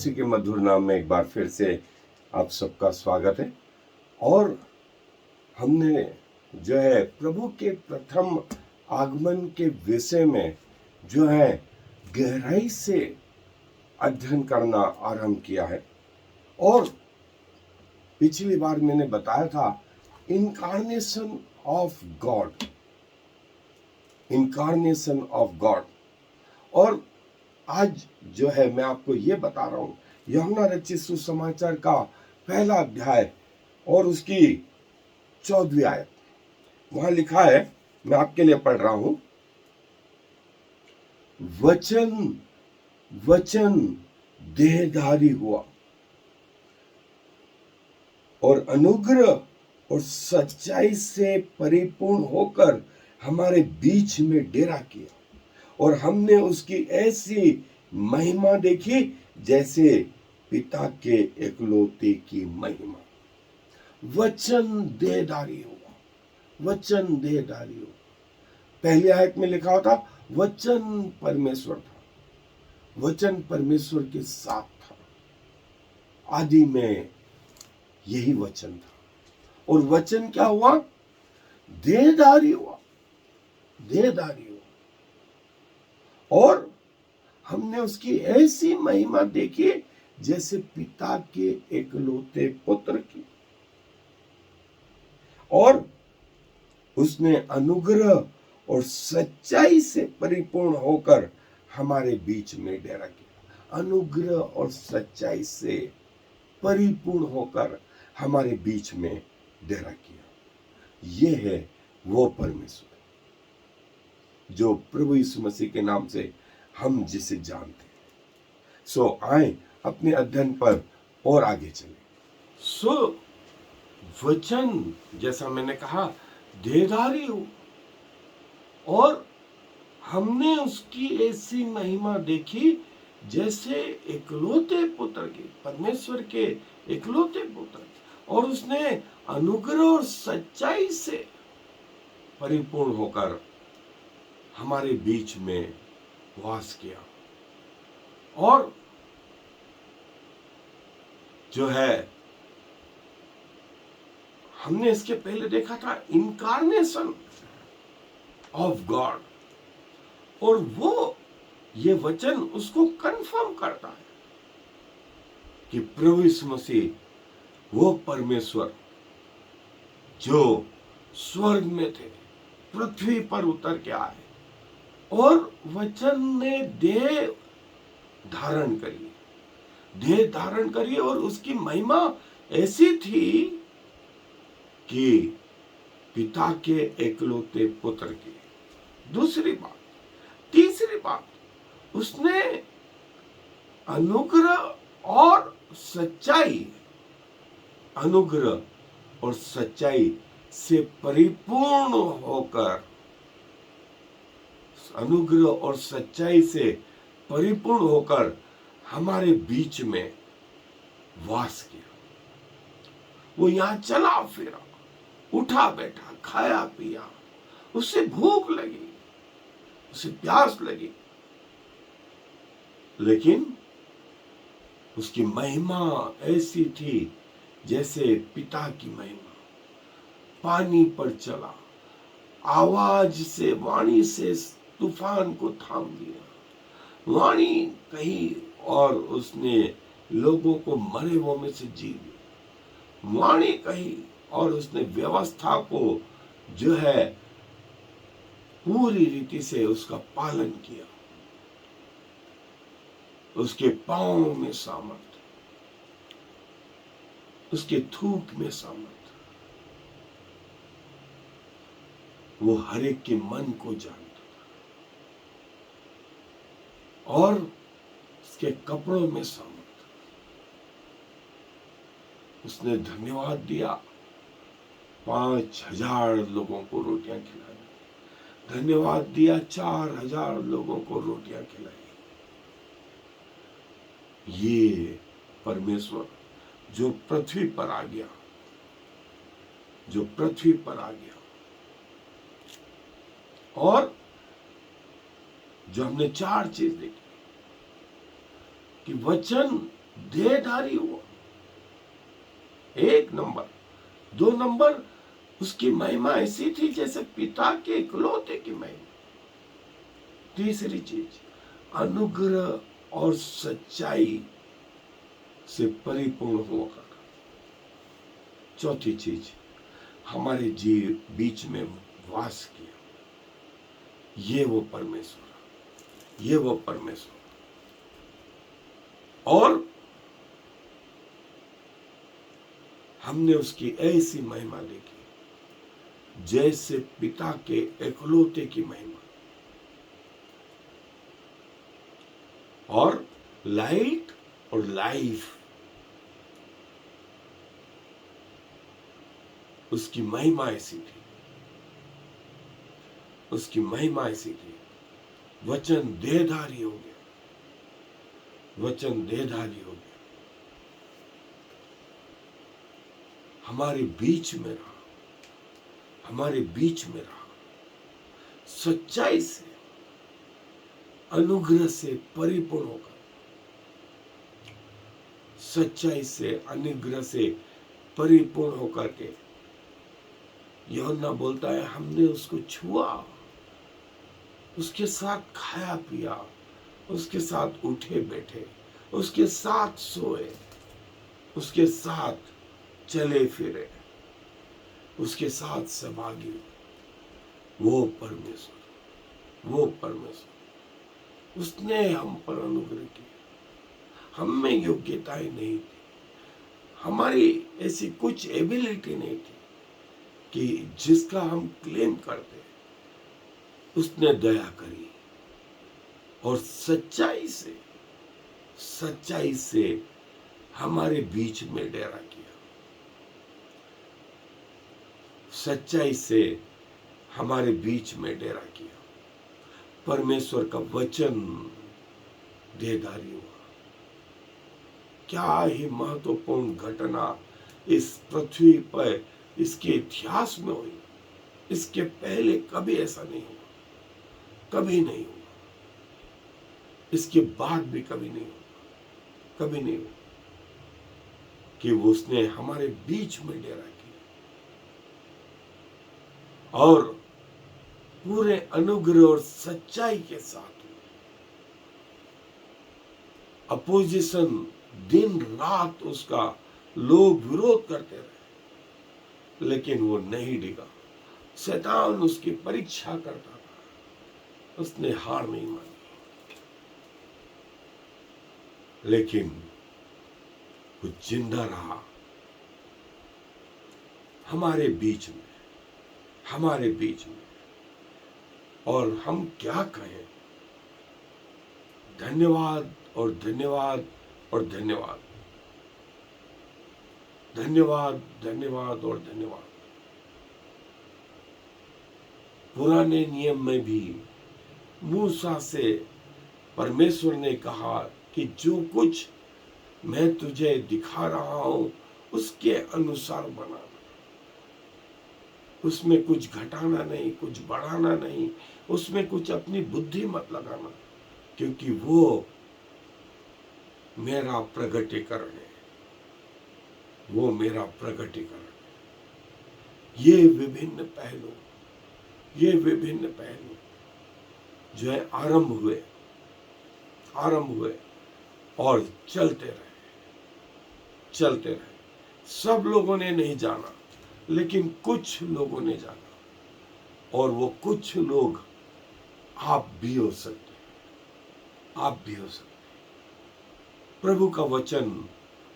मसीह के मधुर नाम में एक बार फिर से आप सबका स्वागत है। और हमने जो है प्रभु के प्रथम आगमन के विषय में जो है गहराई से अध्ययन करना आरंभ किया है। और पिछली बार मैंने बताया था incarnation of God, incarnation of God. और आज जो है मैं आपको ये बता रहा हूं यूहन्ना रचित सुसमाचार का पहला अध्याय और उसकी 14वीं आयत। वहां लिखा है, मैं आपके लिए पढ़ रहा हूं, वचन वचन देहधारी हुआ और अनुग्रह और सच्चाई से परिपूर्ण होकर हमारे बीच में डेरा किया, और हमने उसकी ऐसी महिमा देखी जैसे पिता के एकलौते की महिमा। वचन देहधारी हुआ, वचन देहधारी हुआ। पहली आयत में लिखा था वचन परमेश्वर था, वचन परमेश्वर के साथ था, आदि में यही वचन था। और वचन क्या हुआ? देहधारी हुआ, देहधारी हुआ। और हमने उसकी ऐसी महिमा देखी जैसे पिता के एकलौते पुत्र की, और उसने अनुग्रह और सच्चाई से परिपूर्ण होकर हमारे बीच में डेरा किया। अनुग्रह और सच्चाई से परिपूर्ण होकर हमारे बीच में डेरा किया। ये है वो परमेश्वर जो प्रभु यीशु मसीह के नाम से हम जिसे जानते हैं। सो आए अपने अध्ययन पर और आगे चले। सो वचन, जैसा मैंने कहा, देहधारी हो, और हमने उसकी ऐसी महिमा देखी जैसे एकलौते पुत्र की, परमेश्वर के एकलौते पुत्र, और उसने अनुग्रह और सच्चाई से परिपूर्ण होकर हमारे बीच में वास किया। और जो है हमने इसके पहले देखा था इनकारनेशन ऑफ गॉड, और वो ये वचन उसको कंफर्म करता है कि प्रभु यीशु मसीह वो परमेश्वर जो स्वर्ग में थे, पृथ्वी पर उतर के आए, और वचन ने देह धारण करी, देह धारण करी, और उसकी महिमा ऐसी थी कि पिता के एकलौते पुत्र की। दूसरी बात, तीसरी बात, उसने अनुग्रह और सच्चाई, अनुग्रह और सच्चाई से परिपूर्ण होकर, अनुग्रह और सच्चाई से परिपूर्ण होकर हमारे बीच में वास किया। वो यहां चला फिरा, उठा बैठा, खाया पिया, उसे भूख लगी, उसे प्यास लगी, लेकिन उसकी महिमा ऐसी थी जैसे पिता की महिमा। पानी पर चला, आवाज से, वाणी से तूफान को थाम दिया, वाणी कही और उसने लोगों को मरे हुओं में से जी लिया, वाणी कही और उसने व्यवस्था को जो है पूरी रीति से उसका पालन किया। उसके पांव में सामर्थ, उसके थूक में सामर्थ, वो हर एक के मन को जानता था, और उसके कपड़ों में सामर्थ। उसने धन्यवाद दिया, 5,000 लोगों को रोटियां खिलाई, धन्यवाद दिया, 4,000 लोगों को रोटियां खिलाई। ये परमेश्वर जो पृथ्वी पर आ गया, जो पृथ्वी पर आ गया, और जो हमने 4 चीज देखी कि वचन देहधारी हुआ। 1 नंबर। 2 नंबर, उसकी महिमा ऐसी थी जैसे पिता के इकलौते की महिमा। तीसरी चीज, अनुग्रह और सच्चाई से परिपूर्ण होकर। चौथी चीज, हमारे बीच में वास किया। ये वो परमेश्वर, ये वो परमेश्वर। और हमने उसकी ऐसी महिमा देखी जैसे पिता के इकलौते की महिमा। और लाइट और लाइफ, उसकी महिमा ऐसी थी, उसकी महिमा ऐसी थी। वचन देहधारी हो गया, वचन देहधारी हो गया, हमारे बीच में रहा, हमारे बीच में रहा। सच्चाई से, अनुग्रह से परिपूर्ण होकर, सच्चाई से, अनुग्रह से परिपूर्ण होकर के यूहन्ना बोलता है, हमने उसको छुआ, उसके साथ खाया पिया, उसके साथ उठे बैठे, उसके साथ सोए, उसके साथ चले फिरे, उसके साथ सहभागी। वो परमेश्वर, वो परमेश्वर, उसने हम पर अनुग्रह किया। हम में योग्यताएं नहीं थी, हमारी ऐसी कुछ एबिलिटी नहीं थी कि जिसका हम क्लेम करते। उसने दया करी और सच्चाई से, सच्चाई से हमारे बीच में डेरा किया, सच्चाई से हमारे बीच में डेरा किया। परमेश्वर का वचन देहधारी हुआ। क्या ही महत्वपूर्ण घटना इस पृथ्वी पर, इसके इतिहास में हुई। इसके पहले कभी ऐसा नहीं हुआ, कभी नहीं हुआ। इसके बाद भी कभी नहीं हुआ, कभी नहीं हुआ कि उसने हमारे बीच में डेरा किया और पूरे अनुग्रह और सच्चाई के साथ। अपोजिशन, दिन रात उसका लोग विरोध करते रहे, लेकिन वो नहीं डिगा। शैतान उसकी परीक्षा करता था, उसने हार नहीं मानी। लेकिन वो जिंदा रहा हमारे बीच में, हमारे बीच में। और हम क्या कहें, धन्यवाद और धन्यवाद और धन्यवाद, धन्यवाद, धन्यवाद और धन्यवाद। पुराने नियम में भी मूसा से परमेश्वर ने कहा कि जो कुछ मैं तुझे दिखा रहा हूं उसके अनुसार बनाना, उसमें कुछ घटाना नहीं, कुछ बढ़ाना नहीं, उसमें कुछ अपनी बुद्धि मत लगाना, क्योंकि वो मेरा प्रगटीकरण है, वो मेरा प्रगटीकरण है। ये विभिन्न पहलू, ये विभिन्न पहलू जो है आरंभ हुए और चलते रहे, चलते रहे। सब लोगों ने नहीं जाना, लेकिन कुछ लोगों ने जाना। और वो कुछ लोग आप भी हो सकते, आप भी हो सकते। प्रभु का वचन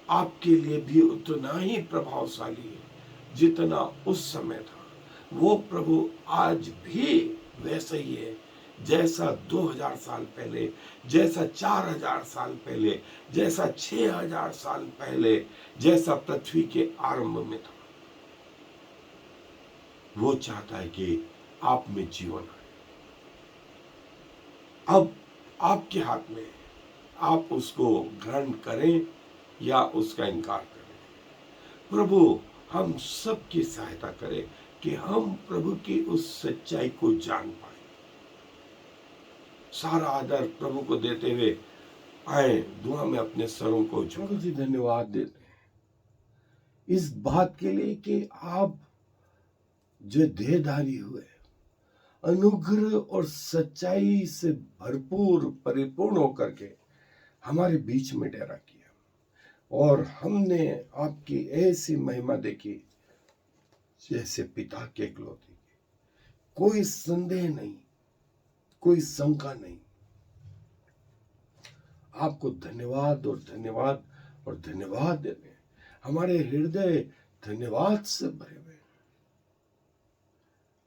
आपके लिए भी उतना ही प्रभावशाली है जितना उस समय था। वो प्रभु आज भी वैसा ही है, जैसा 2000 साल पहले, जैसा 4000 साल पहले, जैसा 6000 साल पहले, जैसा पृथ्वी के आरंभ में था। वो चाहता है कि आप में जीवन आए। अब आपके हाथ में, आप उसको ग्रहण करें या उसका इनकार करें। प्रभु हम सबकी सहायता करे कि हम प्रभु की उस सच्चाई को जान पाए। सारा आदर प्रभु को देते हुए आए दुआ में अपने सरों को झुका जी धन्यवाद देते हैं इस बात के लिए कि आप जो देहधारी हुए अनुग्रह और सच्चाई से भरपूर परिपूर्ण होकर के हमारे बीच में डेरा किया और हमने आपकी ऐसी महिमा देखी जैसे पिता के इकलौते कोई संदेह नहीं कोई शंका नहीं आपको धन्यवाद और धन्यवाद और धन्यवाद देते हैं हमारे हृदय धन्यवाद से भरे हुए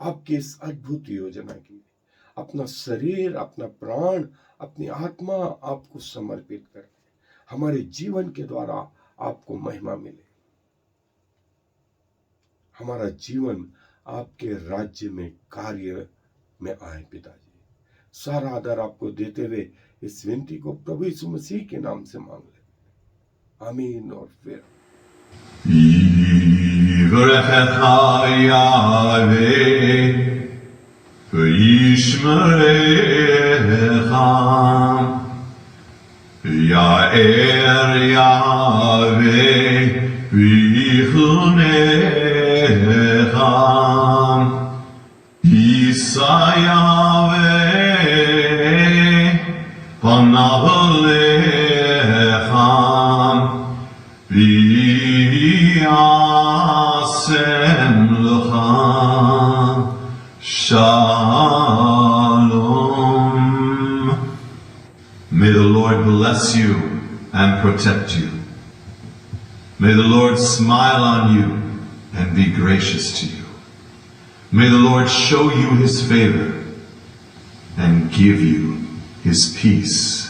आपकी इस अद्भुत योजना की अपना शरीर अपना प्राण अपनी आत्मा आपको समर्पित करके हमारे जीवन के द्वारा आपको महिमा मिले हमारा जीवन आपके राज्य में कार्य में आए पिताजी सारा आदर आपको देते हुए इस विनती को प्रभु यीशु मसीह के नाम से मांग ले आमीन और फिर Shalom. May the Lord bless you and protect you. May the Lord smile on you and be gracious to you. May the Lord show you his favor and give you his peace.